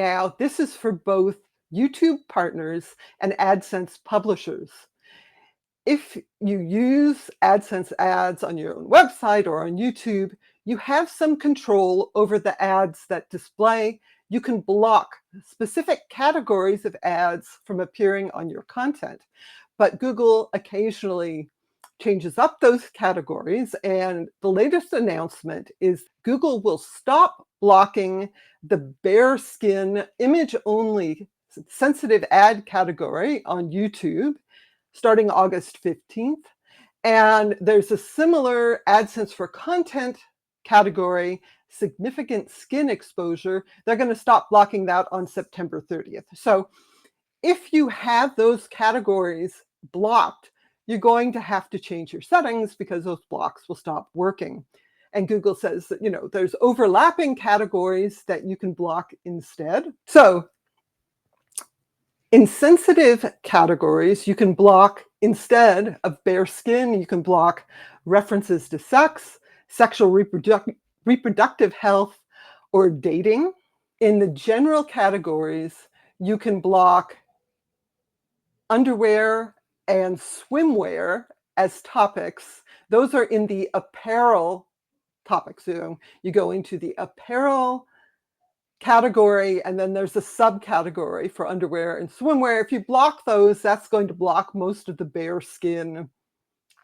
Now, this is for both YouTube partners and AdSense publishers. If you use AdSense ads on your own website or on YouTube, you have some control over the ads that display. You can block specific categories of ads from appearing on your content. But Google occasionally changes up those categories, and the latest announcement is Google will stop blocking the bare skin image-only sensitive ad category on YouTube starting August 15th. And there's a similar AdSense for content category, significant skin exposure. They're going to stop blocking that on September 30th. So if you have those categories blocked, you're going to have to change your settings because those blocks will stop working. And Google says that, there's overlapping categories that you can block instead. So in sensitive categories, you can block, instead of bare skin, you can block references to sex, sexual reproductive health, or dating. In the general categories, you can block underwear and swimwear as topics. Those are in the apparel topics. So you go into the apparel category, and then there's a subcategory for underwear and swimwear. If you block those, that's going to block most of the bare skin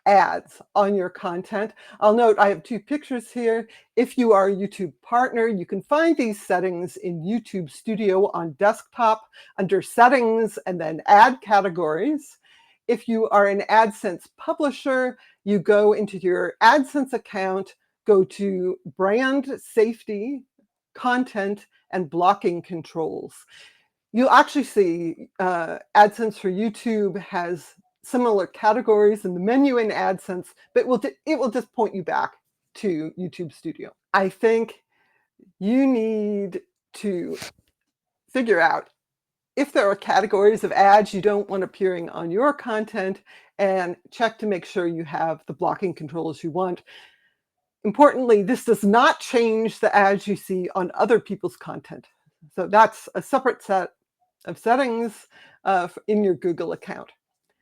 ads on your content. I'll note I have two pictures here. If you are a YouTube partner, you can find these settings in YouTube Studio on desktop under settings and then ad categories. If you are an AdSense publisher, you go into your AdSense account, go to brand safety, content, and blocking controls. You'll actually see AdSense for YouTube has similar categories in the menu in AdSense, but it will just point you back to YouTube Studio. I think you need to figure out if there are categories of ads you don't want appearing on your content, and check to make sure you have the blocking controls you want. Importantly, this does not change the ads you see on other people's content. So that's a separate set of settings in your Google account.